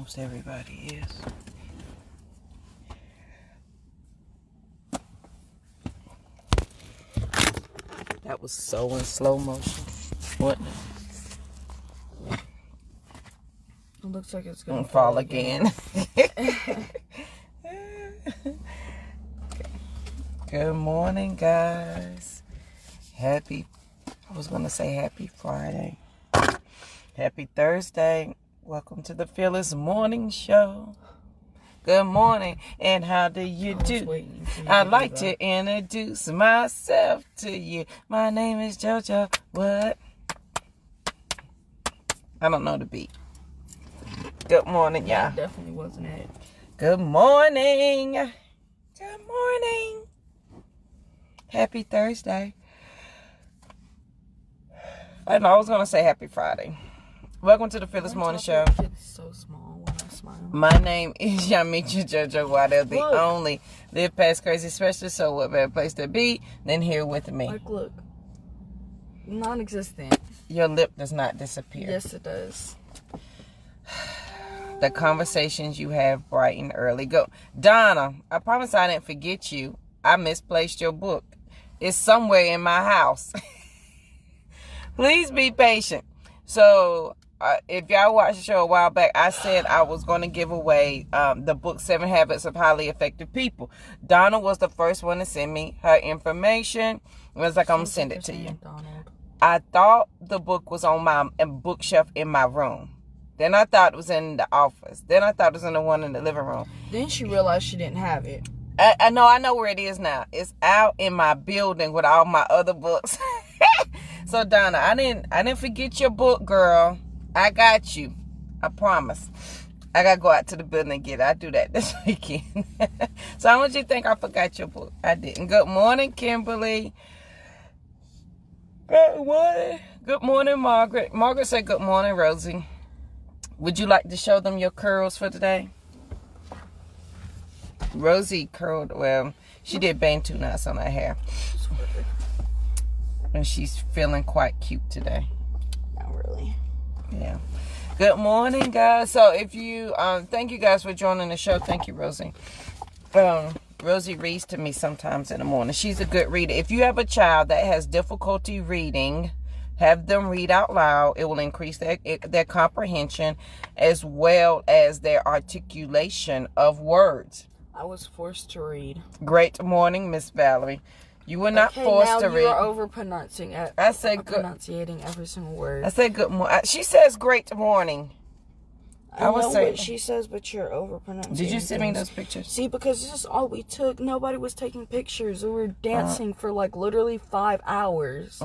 Most everybody is. That was so in slow motion. What? It looks like it's gonna fall again. Good morning, guys. I was gonna say happy Friday. Happy Thursday. Welcome to the Fearless Morning Show. Good morning, and how do you do? I'd like to introduce myself to you. My name is JoJo. What? I don't know the beat. Good morning, y'all. That definitely wasn't it. Good morning. Good morning. Happy Thursday. I know I was going to say happy Friday. Welcome to the Fearless Morning Show. It's so small when I smile. My name is Yamiche JoJo Waddell, the only live past crazy specialist. So what better place to be than here with me? Like, look. Non-existent. Your lip does not disappear. Yes, it does. The conversations you have bright and early. Go. Donna, I promise I didn't forget you. I misplaced your book. It's somewhere in my house. Please be patient. So, if y'all watched the show a while back, I said I was going to give away the book 7 Habits of Highly Effective People. Donna was the first one to send me her information. It was like, I'm going to send it to you. I thought the book was on my bookshelf in my room. Then I thought it was in the office. Then I thought it was in the one in the living room. Then she realized she didn't have it. I know where it is now. It's out in my building with all my other books. So Donna, I didn't forget your book, girl. I got you. I promise. I gotta go out to the building and get it. I do that this weekend. So how much you think I forgot your book? I didn't. Good morning, Kimberly. Good morning. Good morning, Margaret. Margaret said good morning, Rosie. Would you like to show them your curls for today? Rosie curled, well, she did Bantu knots on her hair. And she's feeling quite cute today. Not really. Yeah. Good morning, guys. So if you, thank you guys for joining the show. Thank you, Rosie. Rosie reads to me sometimes in the morning. She's a good reader. If you have a child that has difficulty reading, have them read out loud. It will increase their comprehension as well as their articulation of words. I was forced to read. Great morning, Miss Valerie. You were not forced to read. Now you're over-pronouncing it. I said good. Pronunciating every single word. I said good morning. She says great morning. I know what she says, but you're over-pronouncing. Did you send me those pictures? See, because this is all we took. Nobody was taking pictures. We were dancing for like literally 5 hours.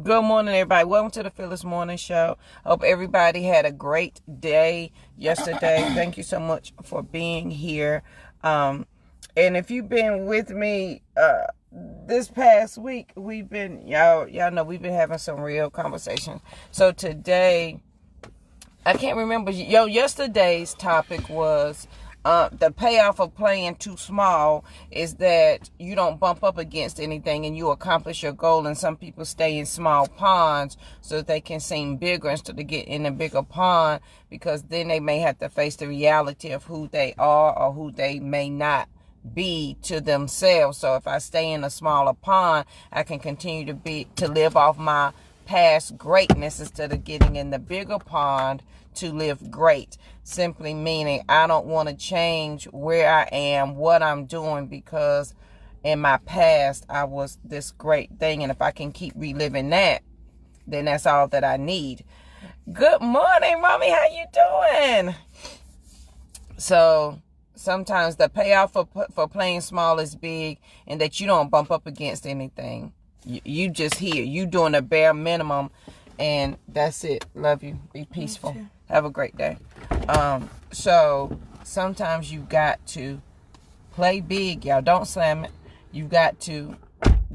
Good morning, everybody. Welcome to the Fearless Morning Show. Hope everybody had a great day yesterday. Thank you so much for being here. And if you've been with me this past week, we've been y'all know we've been having some real conversations. So today, I can't remember. Yesterday's topic was the payoff of playing too small is that you don't bump up against anything and you accomplish your goal. And some people stay in small ponds so that they can seem bigger instead of get in a bigger pond, because then they may have to face the reality of who they are or who they may not be to themselves. So if I stay in a smaller pond, I can continue to live off my past greatness instead of getting in the bigger pond to live great. Simply meaning I don't want to change where I am, what I'm doing, because in my past I was this great thing, and if I can keep reliving that, then that's all that I need. Good morning, Mommy. How you doing? So sometimes the payoff for playing small is big, and that you don't bump up against anything. You just here. You doing a bare minimum, and that's it. Love you. Be peaceful. Have a great day. So sometimes you got to play big, y'all. Don't slam it. You got to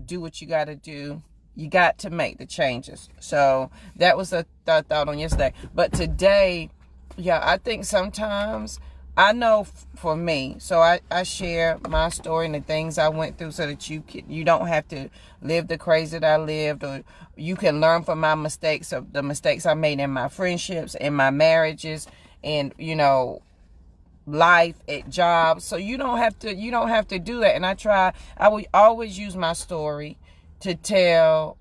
do what you got to do. You got to make the changes. So that was a thought on yesterday. But today, yeah, I think sometimes, I know for me, so I share my story and the things I went through so that you don't have to live the crazy that I lived, or you can learn from my mistakes, of the mistakes I made in my friendships, in my marriages, and, life, at jobs. So you don't have to do that. And I would always use my story to tell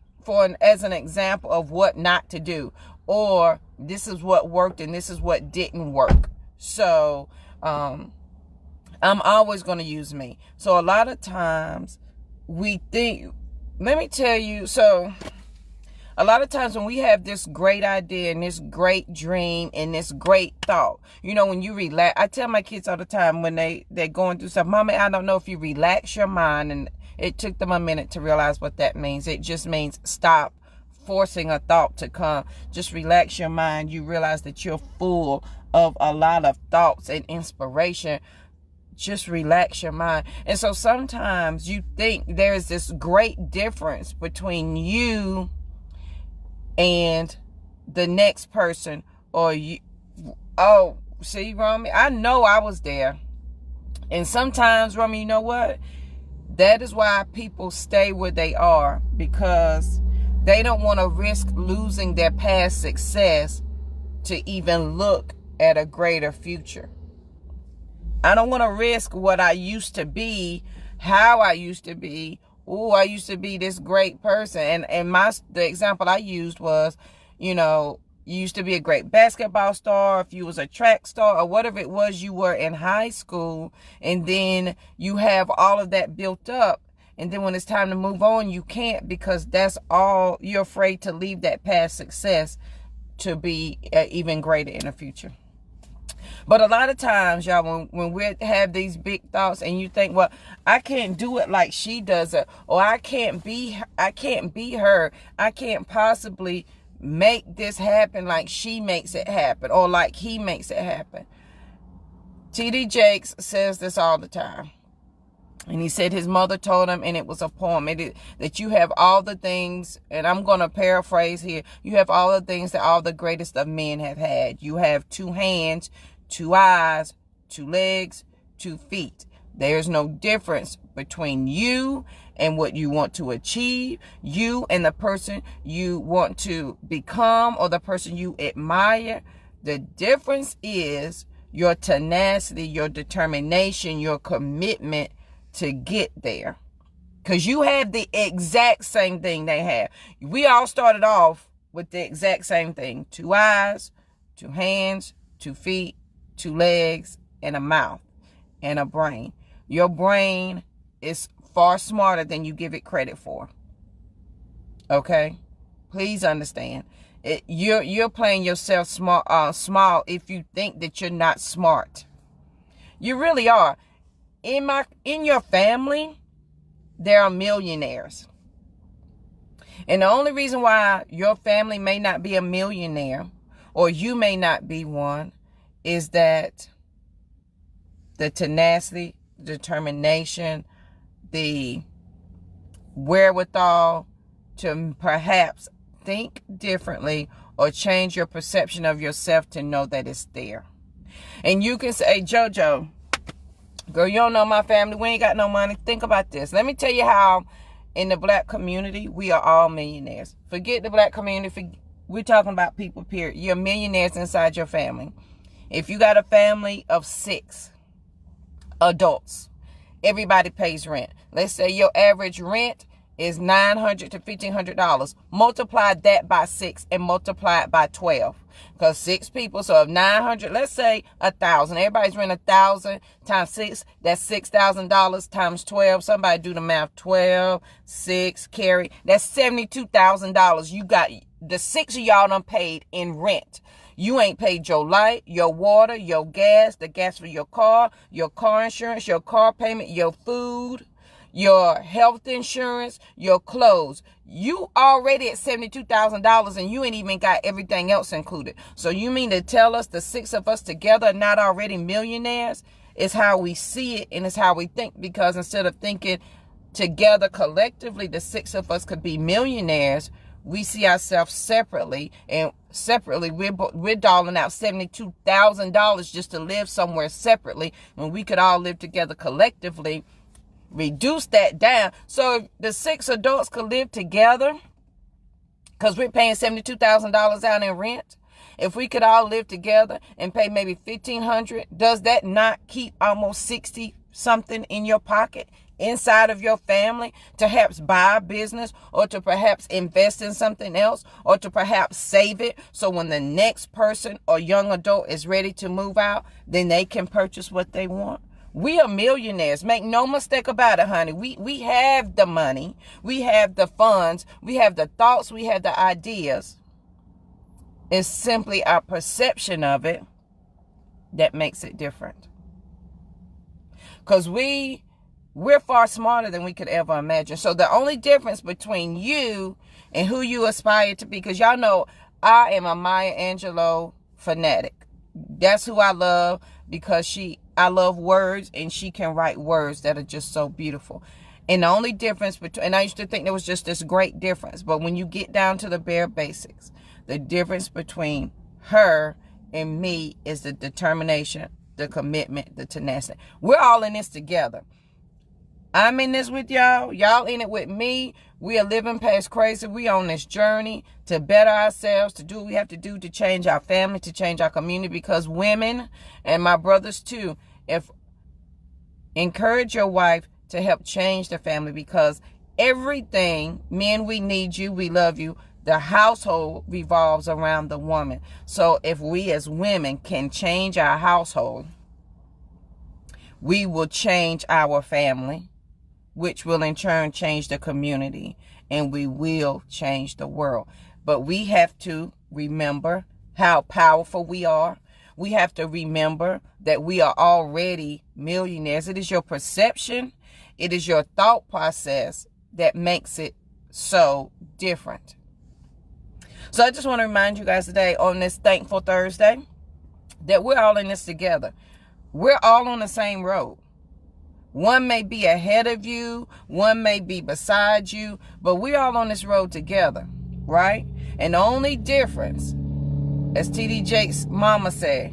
as an example of what not to do, or this is what worked and this is what didn't work. So I'm always going to use me. So a lot of times we think, let me tell you, so a lot of times when we have this great idea and this great dream and this great thought, when you relax, I tell my kids all the time when they're going through stuff, Mommy, I don't know if you relax your mind. And it took them a minute to realize what that means. It just means stop forcing a thought to come. Just relax your mind. You realize that you're full of a lot of thoughts and inspiration. Just relax your mind. And so sometimes you think there's this great difference between you and the next person, or you. Oh, see, Romy, I know I was there. And sometimes, Romy, you know what? That is why people stay where they are, because they don't want to risk losing their past success to even look at a greater future. I don't want to risk what I used to be, how I used to be. Oh, I used to be this great person. And the example I used was, you used to be a great basketball star, if you was a track star or whatever it was you were in high school, and then you have all of that built up. And then when it's time to move on, you can't, because that's all, you're afraid to leave that past success to be even greater in the future. But a lot of times, y'all, when we have these big thoughts and you think, well, I can't do it like she does it, or I can't be her, I can't possibly make this happen like she makes it happen, or like he makes it happen. T.D. Jakes says this all the time. And he said his mother told him, and it was a poem, that you have all the things, and I'm going to paraphrase here, you have all the things that all the greatest of men have had. You have 2 hands, 2 eyes, 2 legs, 2 feet. There's no difference between you and what you want to achieve, you and the person you want to become, or the person you admire. The difference is your tenacity, your determination, your commitment to get there. Because you have the exact same thing they have. We all started off with the exact same thing. 2 eyes, 2 hands, 2 feet, 2 legs, and a mouth, and a brain. Your brain is far smarter than you give it credit for. Okay? Please understand. You're playing yourself small if you think that you're not smart. You really are. In your family, there are millionaires. And the only reason why your family may not be a millionaire, or you may not be one, is that the tenacity, determination, the wherewithal to perhaps think differently or change your perception of yourself to know that it's there. And you can say, JoJo, girl, you don't know my family. We ain't got no money. Think about this. Let me tell you how in the black community, we are all millionaires. Forget the black community. We're talking about people, period. You're millionaires inside your family. If you got a family of 6 adults, everybody pays rent. Let's say your average rent is $900 to $1,500. Multiply that by 6 and multiply it by 12. Because 6 people, so if 900, let's say 1,000. Everybody's rent 1,000 times 6. That's $6,000 times 12. Somebody do the math. 12, 6, carry. That's $72,000. You got the 6 of y'all done paid in rent. You ain't paid your light, your water, your gas, the gas for your car insurance, your car payment, your food, your health insurance, your clothes. You already at $72,000 and you ain't even got everything else included. So you mean to tell us the 6 of us together are not already millionaires? It's how we see it and it's how we think, because instead of thinking together collectively, the 6 of us could be millionaires, we see ourselves separately, and separately we're dolling out $72,000 just to live somewhere separately when we could all live together collectively. Reduce that down so if the 6 adults could live together, because we're paying $72,000 out in rent, If we could all live together and pay maybe $1,500, does that not keep almost 60 something in your pocket inside of your family to perhaps buy a business, or to perhaps invest in something else, or to perhaps save it so when the next person or young adult is ready to move out, then they can purchase what they want? We are millionaires. Make no mistake about it, honey. We have the money. We have the funds. We have the thoughts. We have the ideas. It's simply our perception of it that makes it different. Because we're far smarter than we could ever imagine. So the only difference between you and who you aspire to be, because y'all know I am a Maya Angelou fanatic. That's who I love, because I love words, and she can write words that are just so beautiful. And the only difference between, and I used to think there was just this great difference, but when you get down to the bare basics, the difference between her and me is the determination, the commitment, the tenacity. We're all in this together. I'm in this with y'all. Y'all in it with me. We are living past crazy. We on this journey to better ourselves, to do what we have to do to change our family, to change our community. Because women, and my brothers too, encourage your wife to help change the family. Because everything, men, we need you. We love you. The household revolves around the woman. So if we as women can change our household, we will change our family, which will in turn change the community, and we will change the world. But we have to remember how powerful we are. We have to remember that we are already millionaires. It is your perception, it is your thought process that makes it so different. So I just want to remind you guys today on this Thankful Thursday that we're all in this together. We're all on the same road. One may be ahead of you, one may be beside you, but we're all on this road together, right? And the only difference, as T.D. Jakes' mama said,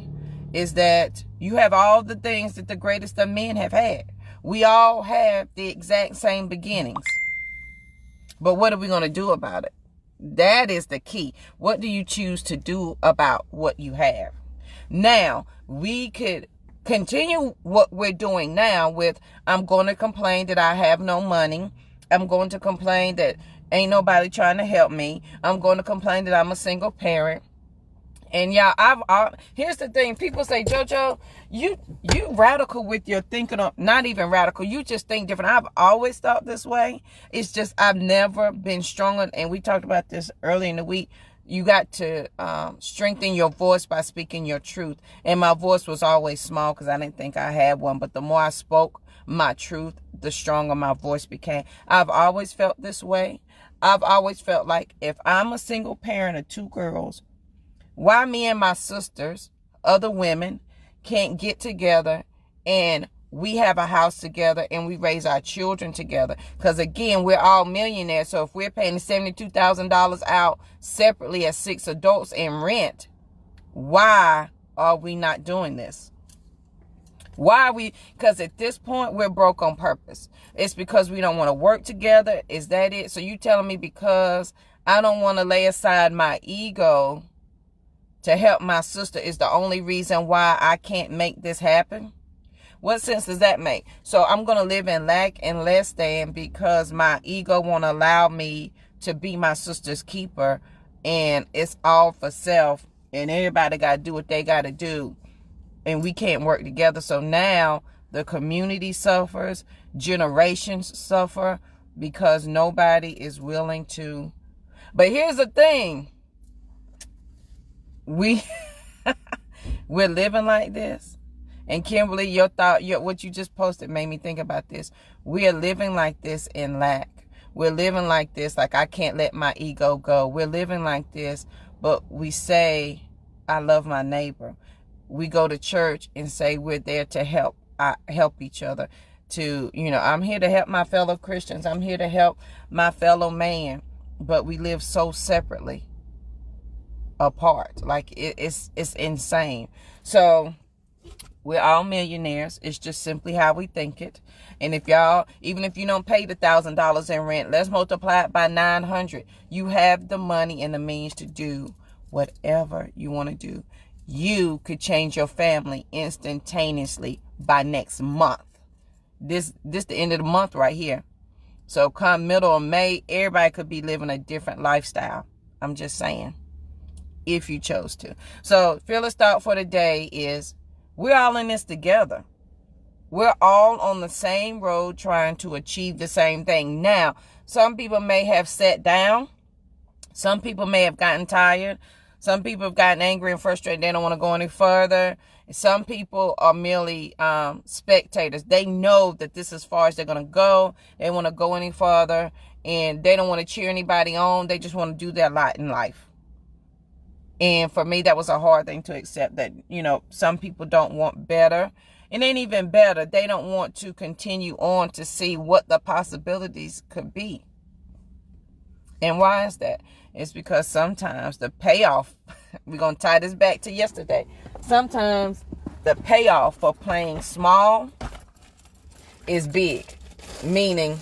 is that you have all the things that the greatest of men have had. We all have the exact same beginnings. But what are we going to do about it? That is the key. What do you choose to do about what you have? Now, we could continue what we're doing now with, I'm going to complain that I have no money. I'm going to complain that ain't nobody trying to help me. I'm going to complain that I'm a single parent. And y'all, here's the thing. People say, JoJo, you radical with your thinking. Not even radical. You just think different. I've always thought this way. It's just I've never been stronger. And we talked about this earlier in the week. You got to strengthen your voice by speaking your truth. And my voice was always small because I didn't think I had one. But the more I spoke my truth, the stronger my voice became. I've always felt this way. I've always felt like if I'm a single parent of 2 girls, why me and my sisters, other women, can't get together and we have a house together and we raise our children together? Because again, we're all millionaires. So if we're paying $72,000 out separately as 6 adults in rent, why are we not doing this? Why are we? Because at this point, we're broke on purpose. It's because we don't want to work together. Is that it? So you telling me because I don't want to lay aside my ego to help my sister is the only reason why I can't make this happen? What sense does that make? So I'm going to live in lack and less than because my ego won't allow me to be my sister's keeper, and it's all for self and everybody got to do what they got to do and we can't work together. So now the community suffers, generations suffer because nobody is willing to. But here's the thing. We're living like this. And Kimberly, what you just posted made me think about this. We are living like this in lack. We're living like this, like I can't let my ego go. We're living like this, but we say, I love my neighbor. We go to church and say we're there to help each other. I'm here to help my fellow Christians. I'm here to help my fellow man. But we live so separately apart. Like it's insane. So we're all millionaires. It's just simply how we think it. And if y'all, even if you don't pay the $1,000 in rent, let's multiply it by 900. You have the money and the means to do whatever you want to do. You could change your family instantaneously by next month. This the end of the month right here. So come middle of May, everybody could be living a different lifestyle. I'm just saying, if you chose to. So fearless thought for the day is, we're all in this together. We're all on the same road trying to achieve the same thing. Now, some people may have sat down. Some people may have gotten tired. Some people have gotten angry and frustrated. They don't want to go any further. Some people are merely spectators. They know that this is as far as they're going to go. They want to go any further. And they don't want to cheer anybody on. They just want to do their lot in life. And for me, that was a hard thing to accept, that, some people don't want better. It ain't even better. They don't want to continue on to see what the possibilities could be. And why is that? It's because sometimes the payoff, we're going to tie this back to yesterday. Sometimes the payoff for playing small is big. Meaning,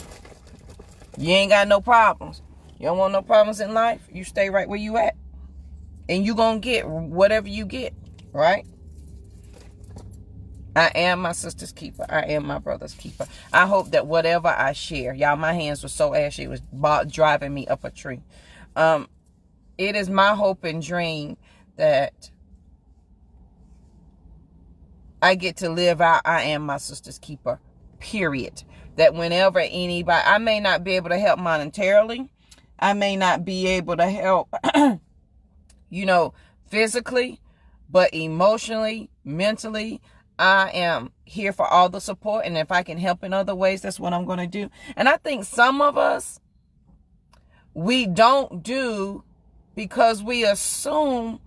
you ain't got no problems. You don't want no problems in life. You stay right where you at. And you going to get whatever you get, right? I am my sister's keeper. I am my brother's keeper. I hope that whatever I share, y'all, my hands were so ashy, it was driving me up a tree. It is my hope and dream that I get to live out I am my sister's keeper, period. That whenever anybody, I may not be able to help monetarily. I may not be able to help, physically, but emotionally, mentally, I am here for all the support. And if I can help in other ways, that's what I'm going to do. And I think some of us, we don't do because we assume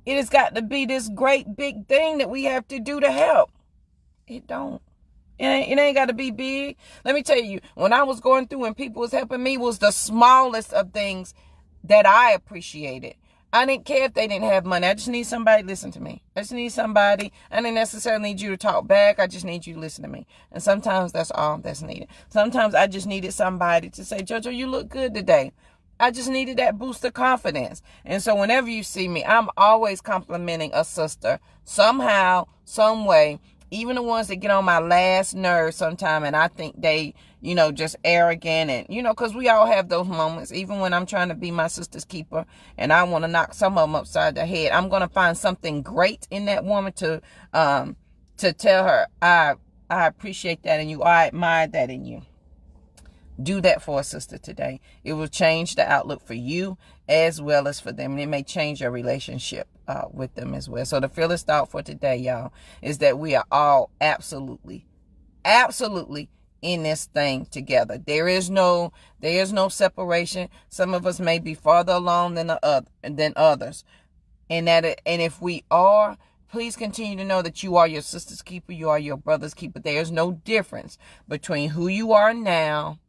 it has got to be this great big thing that we have to do to help. It don't. It ain't got to be big. Let me tell you, when I was going through and people was helping me, was the smallest of things that I appreciated. I didn't care if they didn't have money. I just need somebody to listen to me. I just need somebody. I didn't necessarily need you to talk back. I just need you to listen to me. And sometimes that's all that's needed. Sometimes I just needed somebody to say, JoJo, you look good today. I just needed that boost of confidence. And so whenever you see me, I'm always complimenting a sister somehow, some way. Even the ones that get on my last nerve sometime, and I think they, just arrogant and, because we all have those moments. Even when I'm trying to be my sister's keeper and I want to knock some of them upside the head, I'm going to find something great in that woman to tell her, I appreciate that in you. I admire that in you. Do that for a sister today. It will change the outlook for you as well as for them. And it may change your relationship with them as well. So the fearless thought for today, y'all, is that we are all absolutely in this thing together. There is no separation. Some of us may be farther along than others. And if we are, please continue to know that you are your sister's keeper. You are your brother's keeper. There is no difference between who you are now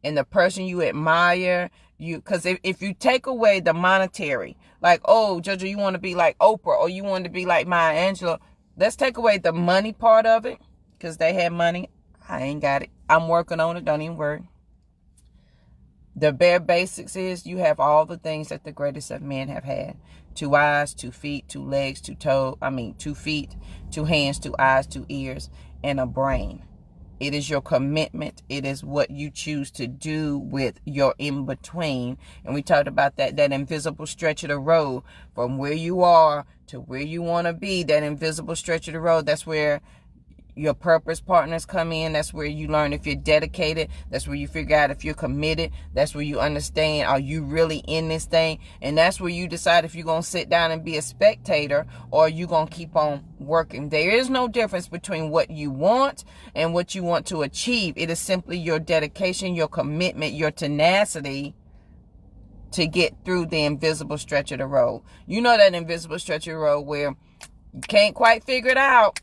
and the person you admire. Because if you take away the monetary, like, oh, JoJo, you want to be like Oprah, or you want to be like Maya Angelou, let's take away the money part of it, because they had money. I ain't got it. I'm working on it. Don't even worry. The bare basics is you have all the things that the greatest of men have had. 2 eyes, 2 feet, 2 legs, 2 feet, 2 hands, 2 eyes, 2 ears, and a brain. It is your commitment. It is what you choose to do with your in-between. And we talked about that invisible stretch of the road from where you are to where you want to be. That invisible stretch of the road, that's where your purpose partners come in. That's where you learn if you're dedicated. That's where you figure out if you're committed. That's where you understand, are you really in this thing? And that's where you decide if you're going to sit down and be a spectator or you're going to keep on working. There is no difference between what you want and what you want to achieve. It is simply your dedication, your commitment, your tenacity to get through the invisible stretch of the road. You know that invisible stretch of the road where you can't quite figure it out,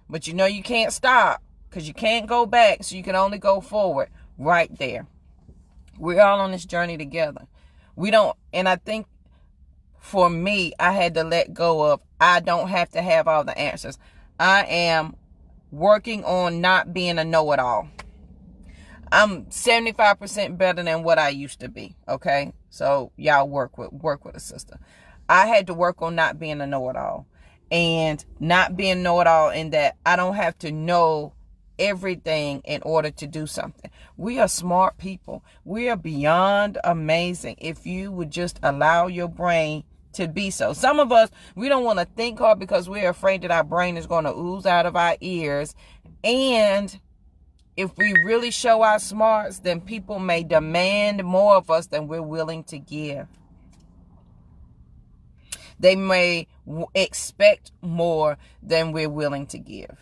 but you know you can't stop because you can't go back, so you can only go forward. Right there. We're all on this journey together. And I think for me, I had to let go of, I don't have to have all the answers. I am working on not being a know-it-all. I'm 75% better than what I used to be. Okay? So y'all work with a sister. I had to work on not being a know-it-all, and not being know-it-all in that I don't have to know everything in order to do something. We are smart people. We are beyond amazing if you would just allow your brain to be so. Some of us, we don't want to think hard because we're afraid that our brain is going to ooze out of our ears. And if we really show our smarts, then people may demand more of us than we're willing to give. They may expect more than we're willing to give.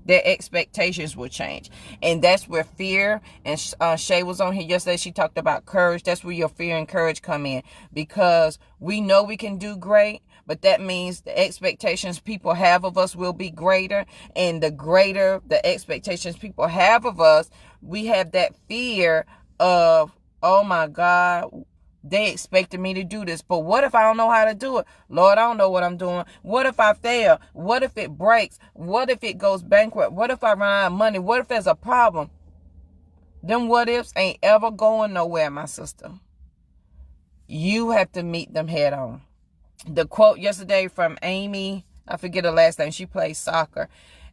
Their expectations will change. And that's where fear, and Shay was on here yesterday, she talked about courage. That's where your fear and courage come in, because we know we can do great, but that means the expectations people have of us will be greater. And the greater the expectations people have of us, we have that fear of, oh my God, they expected me to do this, but what if I don't know how to do it? Lord, I don't know what I'm doing. What if I fail? What if it breaks? What if it goes bankrupt? What if I run out of money? What if there's a problem? Them what ifs ain't ever going nowhere, my sister. You have to meet them head on. The quote yesterday from Amy, I forget her last name, she plays soccer,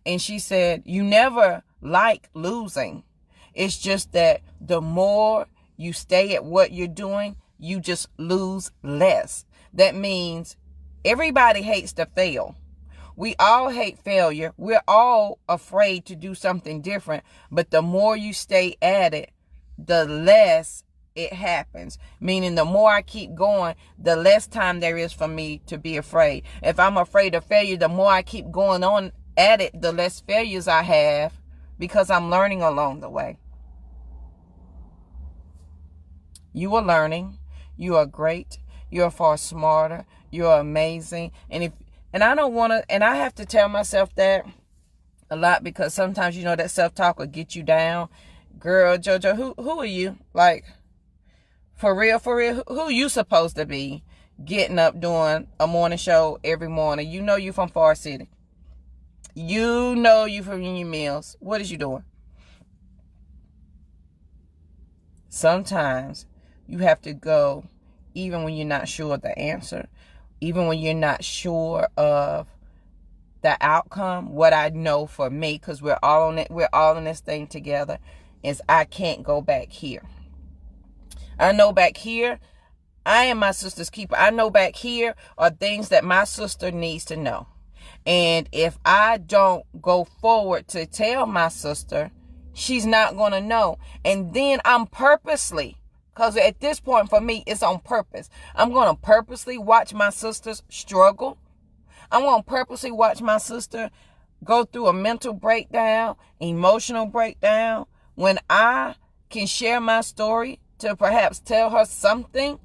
and she said, you never like losing. It's just that the more you stay at what you're doing, you just lose less. That means everybody hates to fail. We all hate failure. We're all afraid to do something different. But the more you stay at it, the less it happens. Meaning the more I keep going, the less time there is for me to be afraid. If I'm afraid of failure, the more I keep going on at it, the less failures I have, because I'm learning along the way. You are learning. You are great. You are far smarter. You are amazing. And I don't want to, and I have to tell myself that a lot, because sometimes, you know, that self-talk will get you down. Girl, JoJo, who are you? Like, for real, who you supposed to be getting up doing a morning show every morning? You know you from Far City. You know you from Union Mills. What is you doing? Sometimes you have to go, even when you're not sure of the answer, even when you're not sure of the outcome. What I know for me, because we're all on it, we're all in this thing together, is I can't go back here. I know back here, I am my sister's keeper. I know back here are things that my sister needs to know. And if I don't go forward to tell my sister, she's not going to know. And then I'm purposely, because at this point for me, it's on purpose, I'm going to purposely watch my sisters struggle. I'm going to purposely watch my sister go through a mental breakdown, emotional breakdown, when I can share my story to perhaps tell her something,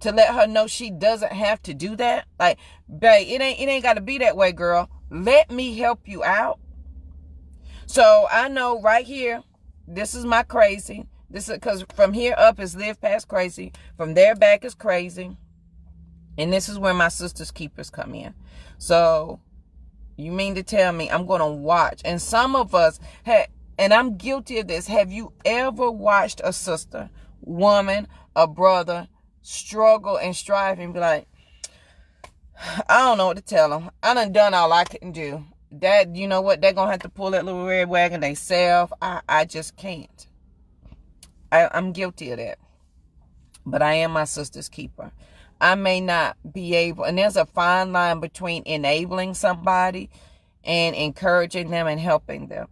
to let her know she doesn't have to do that. Like, babe, it ain't got to be that way, girl. Let me help you out. So I know right here, this is my crazy. This is because from here up is live past crazy. From there back is crazy. And this is where my sister's keepers come in. So you mean to tell me I'm going to watch? And some of us, and I'm guilty of this. Have you ever watched a sister, woman, a brother struggle and strive and be like, I don't know what to tell them. I done all I can do. That, you know what? They're going to have to pull that little red wagon themselves. I just can't. I'm guilty of that. But I am my sister's keeper. I may not be able, and there's a fine line between enabling somebody and encouraging them and helping them.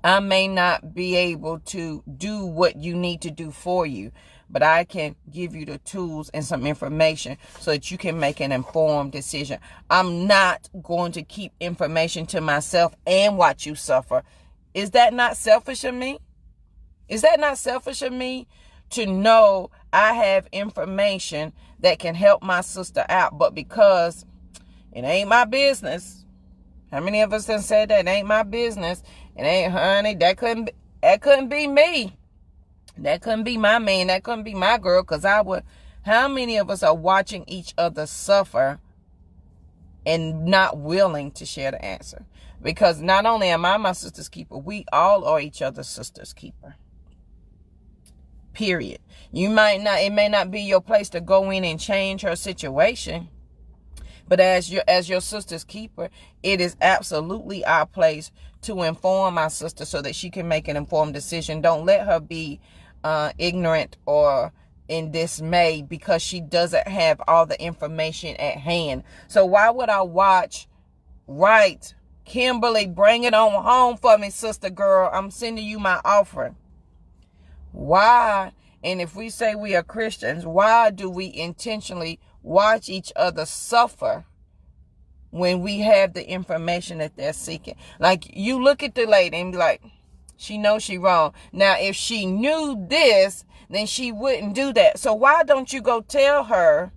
I may not be able to do what you need to do for you, but I can give you the tools and some information so that you can make an informed decision. I'm not going to keep information to myself and watch you suffer. Is that not selfish of me? Is that not selfish of me to know I have information that can help my sister out, but because it ain't my business? How many of us have said that? It ain't my business. It ain't, honey, that couldn't be me. That couldn't be my man. That couldn't be my girl. Because how many of us are watching each other suffer and not willing to share the answer? Because not only am I my sister's keeper, we all are each other's sister's keeper. Period. It may not be your place to go in and change her situation. But as your sister's keeper, it is absolutely our place to inform our sister so that she can make an informed decision. Don't let her be ignorant or in dismay because she doesn't have all the information at hand. So why would I watch? Right, Kimberly, bring it on home for me, sister girl. I'm sending you my offering. Why? And if we say we are Christians, why do we intentionally watch each other suffer when we have the information that they're seeking? Like, you look at the lady and be like, she knows she wrong. Now, if she knew this, then she wouldn't do that. So why don't you go tell her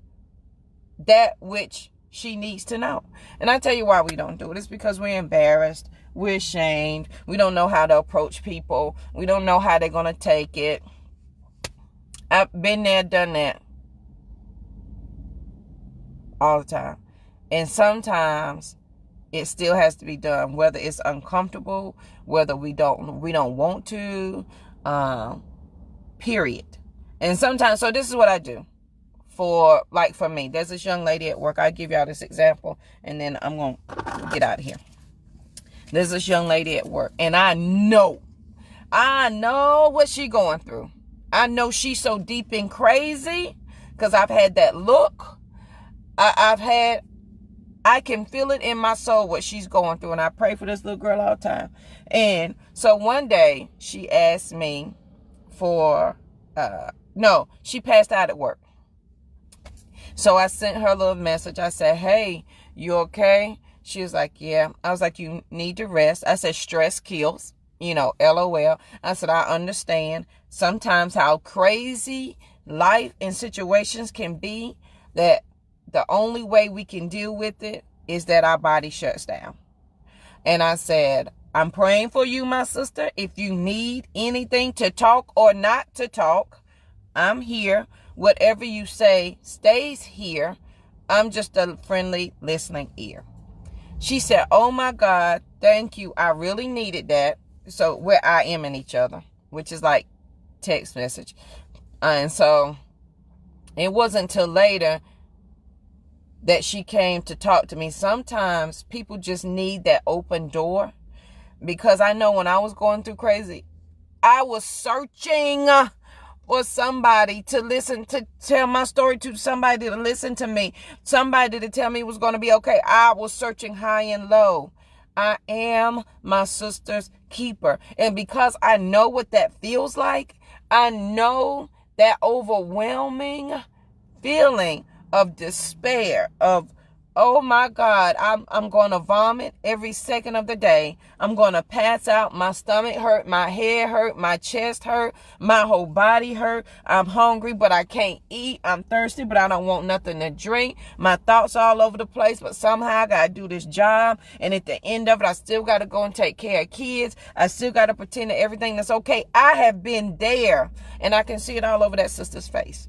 that which she needs to know? And I tell you why we don't do it. It's because we're embarrassed. We're ashamed. We don't know how to approach people. We don't know how they're going to take it. I've been there, done that all the time. And sometimes it still has to be done, whether it's uncomfortable, whether we don't want to, period. And sometimes, so this is what I do for me. There's this young lady at work. I'll give y'all this example and then I'm going to get out of here. There's this young lady at work and I know what she's going through. I know she's so deep and crazy because I've had that look. I can feel it in my soul what she's going through. And I pray for this little girl all the time. And so one day she asked me for, she passed out at work. So I sent her a little message. I said, hey, you okay? She was like, yeah. I was like, you need to rest. I said, stress kills, LOL. I said, I understand sometimes how crazy life and situations can be, that the only way we can deal with it is that our body shuts down. And I said, I'm praying for you, my sister. If you need anything to talk or not to talk, I'm here. Whatever you say stays here. I'm just a friendly listening ear. She said, oh my God, thank you. I really needed that. So we're IMing each other, which is like text message. And so it wasn't until later that she came to talk to me. Sometimes people just need that open door, because I know when I was going through crazy, I was searching for somebody to listen, to tell my story to, somebody to listen to me, somebody to tell me it was going to be okay. I was searching high and low. I am my sister's keeper. And because I know what that feels like, I know that overwhelming feeling of despair, of, oh my God, I'm going to vomit every second of the day. I'm going to pass out. My stomach hurt, my head hurt, my chest hurt, my whole body hurt. I'm hungry, but I can't eat. I'm thirsty, but I don't want nothing to drink. My thoughts all over the place, but somehow I got to do this job. And at the end of it, I still got to go and take care of kids. I still got to pretend that everything is okay. I have been there, and I can see it all over that sister's face.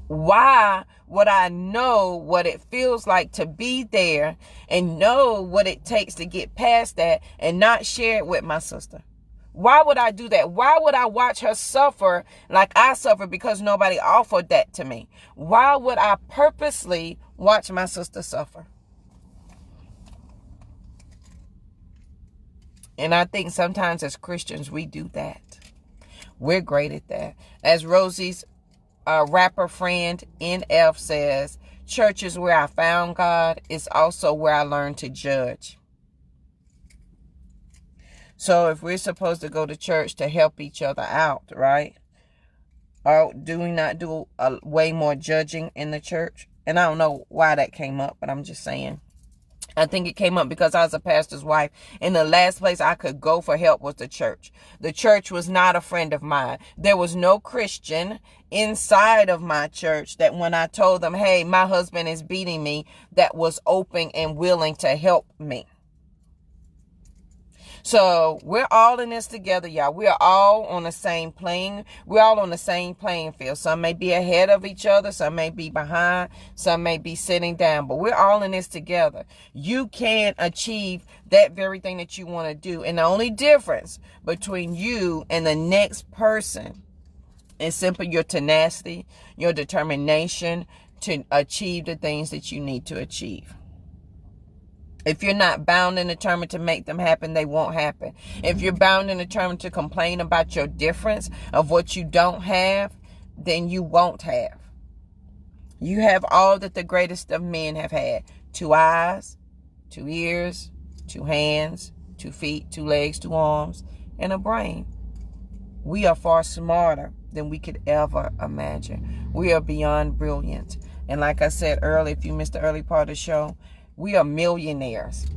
Why would I know what it feels like to be there and know what it takes to get past that and not share it with my sister? Why would I do that? Why would I watch her suffer like I suffer because nobody offered that to me? Why would I purposely watch my sister suffer? And I think sometimes as Christians, we do that. We're great at that. As Rosie's rapper friend NF says, church is where I found God. It's also where I learned to judge. So if we're supposed to go to church to help each other out, right? Or do we not do way more judging in the church? And I don't know why that came up, but I'm just saying. I think it came up because I was a pastor's wife, and the last place I could go for help was the church. The church was not a friend of mine. There was no Christian inside of my church that when I told them, hey, my husband is beating me, that was open and willing to help me. So we're all in this together, y'all. We're all on the same plane. We're all on the same playing field. Some may be ahead of each other. Some may be behind. Some may be sitting down. But we're all in this together. You can achieve that very thing that you want to do. And the only difference between you and the next person It's simply your tenacity, your determination to achieve the things that you need to achieve. If you're not bound and determined to make them happen, they won't happen. If you're bound and determined to complain about your difference of what you don't have, then you won't have. You have all that the greatest of men have had. 2 eyes, 2 ears, 2 hands, 2 feet, 2 legs, 2 arms, and a brain. We are far smarter than we could ever imagine. We are beyond brilliant. And like I said earlier, if you missed the early part of the show, we are millionaires.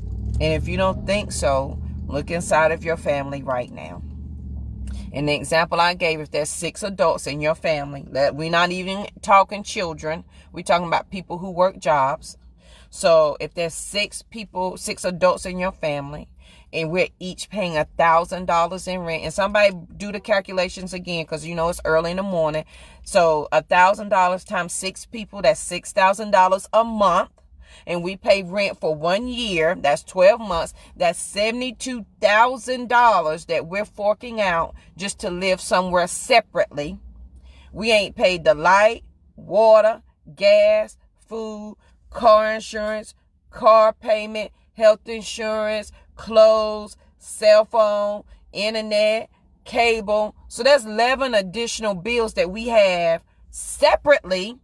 And if you don't think so, look inside of your family right now. In the example I gave, if there's 6 adults in your family, we're not even talking children. We're talking about people who work jobs. So if there's 6 adults in your family, and we're each paying $1,000 in rent, and somebody do the calculations again, because it's early in the morning. So $1,000 times 6 people, that's $6,000 a month. And we pay rent for 1 year, that's 12 months, that's $72,000 that we're forking out just to live somewhere separately. We ain't paid the light, water, gas, food, car insurance, car payment, health insurance, clothes, cell phone, internet, cable. So there's 11 additional bills that we have separately,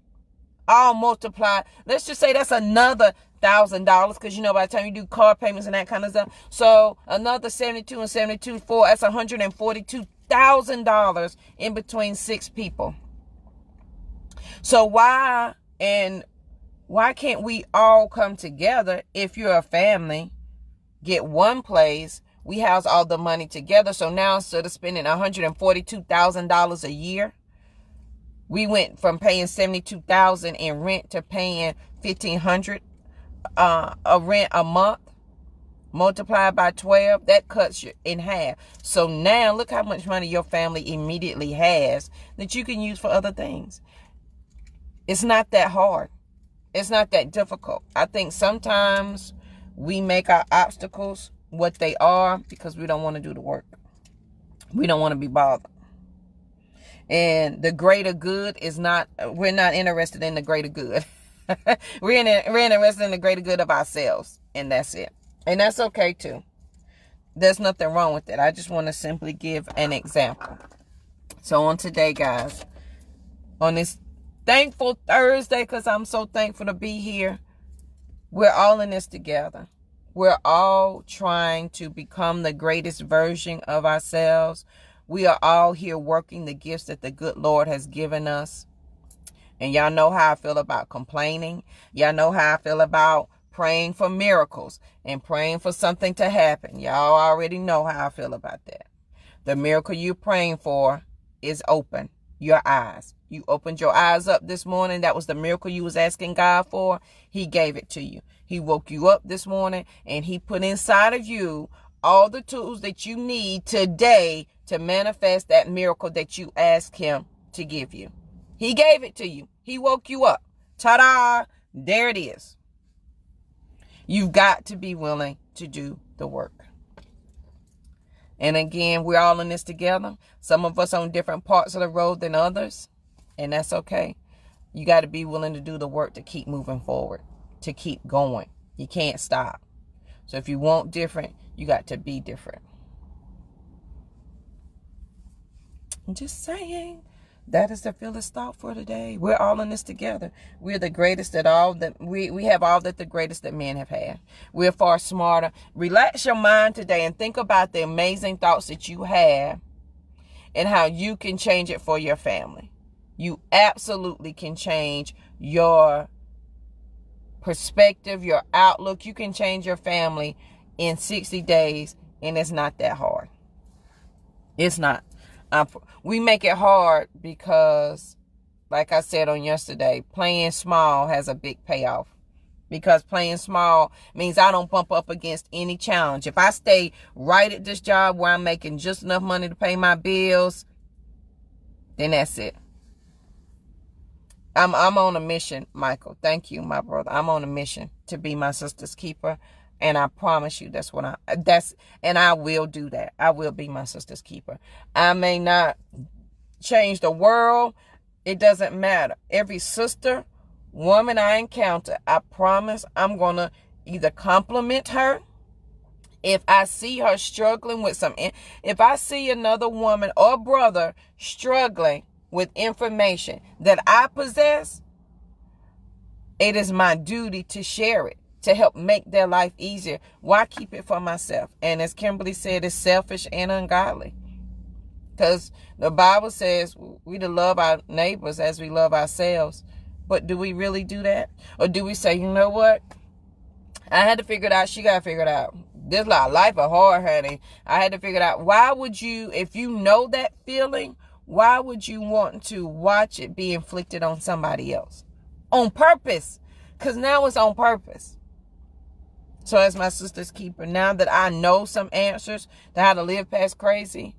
all multiplied. Let's just say that's another $1,000, because by the time you do car payments and that kind of stuff, so another 72 and 72 4, that's $142,000 in between 6 people. So why can't we all come together? If you're a family, get one place, we house all the money together. So now instead of spending $142,000 a year, we went from paying $72,000 in rent to paying $1,500 a rent a month. Multiplied by 12, that cuts you in half. So now look how much money your family immediately has that you can use for other things. It's not that hard. It's not that difficult. I think sometimes we make our obstacles what they are because we don't want to do the work. We don't want to be bothered. And the greater good we're not interested in the greater good. we're interested in the greater good of ourselves. And that's it. And that's okay too. There's nothing wrong with it. I just want to simply give an example. So on today, guys, on this thankful Thursday, because I'm so thankful to be here, we're all in this together. We're all trying to become the greatest version of ourselves. We are all here working the gifts that the good Lord has given us. And y'all know how I feel about complaining. Y'all know how I feel about praying for miracles and praying for something to happen. Y'all already know how I feel about that. The miracle you're praying for is open your eyes. You opened your eyes up this morning. That was the miracle you was asking God for. He gave it to you. He woke you up this morning and he put inside of you all the tools that you need today to manifest that miracle that you asked him to give you. He gave it to you. He woke you up. Ta-da! There it is. You've got to be willing to do the work. And again, we're all in this together. Some of us on different parts of the road than others. And that's okay. You got to be willing to do the work to keep moving forward, to keep going. You can't stop. So if you want different, you got to be different. I'm just saying. That is the Phyllis thought for today. We're all in this together. We're the greatest at all that we have all that the greatest that men have had. We're far smarter. Relax your mind today and think about the amazing thoughts that you have and how you can change it for your family. You absolutely can change your perspective, your outlook. You can change your family in 60 days, and it's not that hard. It's not. We make it hard because, like I said on yesterday, playing small has a big payoff. Because playing small means I don't bump up against any challenge. If I stay right at this job where I'm making just enough money to pay my bills, then that's it. I'm on a mission, Michael. Thank you, my brother. I'm on a mission to be my sister's keeper. And I promise you and I will do that. I will be my sister's keeper. I may not change the world. It doesn't matter. Every sister, woman I encounter, I promise I'm going to either compliment her. If I see her struggling with if I see another woman or brother struggling with information that I possess, it is my duty to share it, to help make their life easier. Why keep it for myself? And as Kimberly said, it's selfish and ungodly. Because the Bible says we to love our neighbors as we love ourselves. But do we really do that? Or do we say, you know what? I had to figure it out. She got to figure it out. This life is hard, honey. I had to figure it out. Why would you, if you know that feeling, why would you want to watch it be inflicted on somebody else? On purpose. Because now it's on purpose. So as my sister's keeper, now that I know some answers to how to live past crazy,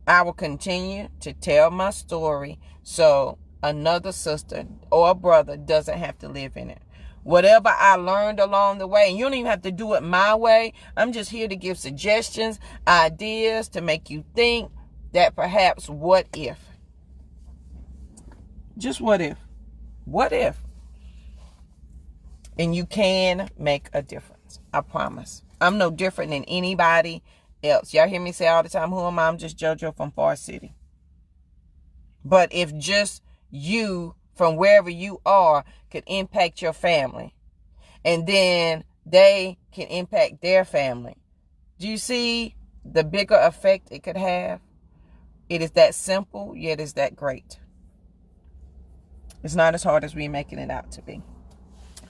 I will continue to tell my story so another sister or a brother doesn't have to live in it. Whatever I learned along the way, and you don't even have to do it my way. I'm just here to give suggestions, ideas, to make you think that perhaps what if? Just what if? What if? And you can make a difference. I promise. I'm no different than anybody else. Y'all hear me say all the time, who am I? I'm just JoJo from Far City. But if just you from wherever you are could impact your family, and then they can impact their family, do you see the bigger effect it could have? It is that simple, yet it's that great. It's not as hard as we're making it out to be.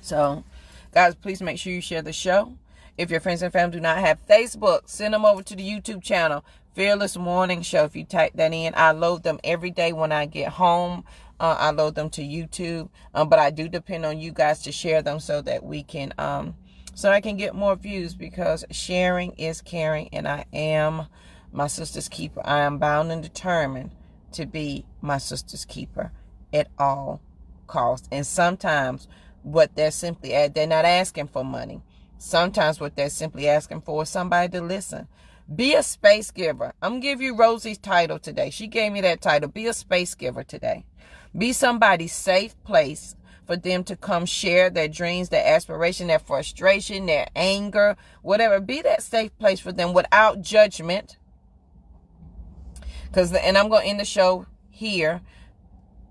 So, guys, please make sure you share the show. If your friends and family do not have Facebook, send them over to the YouTube channel, Fearless Morning Show. If you type that in, I load them every day when I get home. I load them to YouTube, but I do depend on you guys to share them so that we can, so I can get more views, because sharing is caring, and I am my sister's keeper. I am bound and determined to be my sister's keeper at all costs. And sometimes what they're simply they're not asking for money. Sometimes what they're simply asking for is somebody to listen. Be a space giver. I'm going to give you Rosie's title today. She gave me that title. Be a space giver today. Be somebody's safe place for them to come share their dreams, their aspiration, their frustration, their anger, whatever. Be that safe place for them without judgment. And I'm going to end the show here,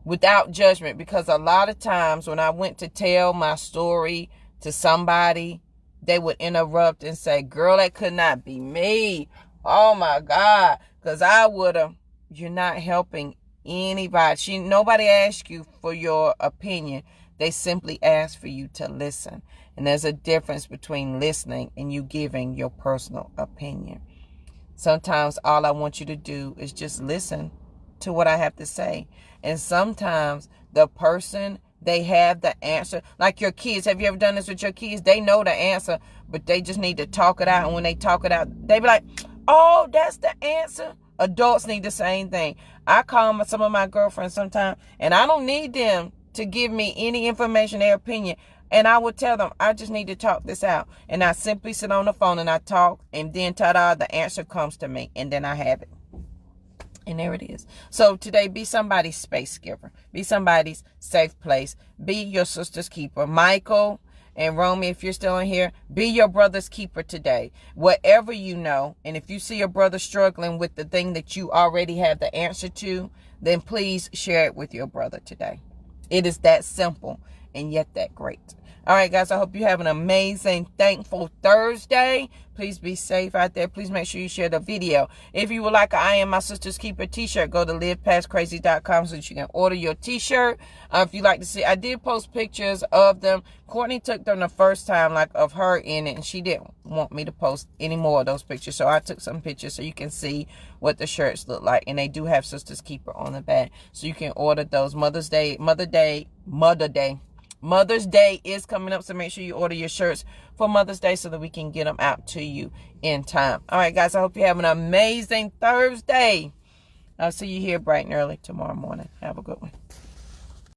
without judgment, because a lot of times when I went to tell my story to somebody, they would interrupt and say, girl, that could not be me. Oh my God. Because I would have, you're not helping anybody. Nobody asked you for your opinion. They simply asked for you to listen. And there's a difference between listening and you giving your personal opinion. Sometimes all I want you to do is just listen to what I have to say. And sometimes the person, they have the answer. Like your kids. Have you ever done this with your kids? They know the answer, but they just need to talk it out. And when they talk it out, they be like, oh, that's the answer. Adults need the same thing. I call some of my girlfriends sometimes, and I don't need them to give me any information, their opinion. And I would tell them, I just need to talk this out. And I simply sit on the phone and I talk, and then ta-da, the answer comes to me, and then I have it. And there it is. So today, be somebody's space giver. Be somebody's safe place. Be your sister's keeper. Michael and Romy, if you're still in here, be your brother's keeper today. Whatever you know, and if you see a brother struggling with the thing that you already have the answer to, then please share it with your brother today. It is that simple and yet that great. All right, guys, I hope you have an amazing, thankful Thursday. Please be safe out there. Please make sure you share the video. If you would like a I Am My Sister's Keeper t-shirt, go to livepastcrazy.com so that you can order your t-shirt. If you'd like to see, I did post pictures of them. Courtney took them the first time, like of her in it, and she didn't want me to post any more of those pictures. So I took some pictures so you can see what the shirts look like. And they do have Sister's Keeper on the back. So you can order those. Mother's Day is coming up, so make sure you order your shirts for Mother's Day so that we can get them out to you in time. All right, guys, I hope you have an amazing Thursday. I'll see you here bright and early tomorrow morning. Have a good one.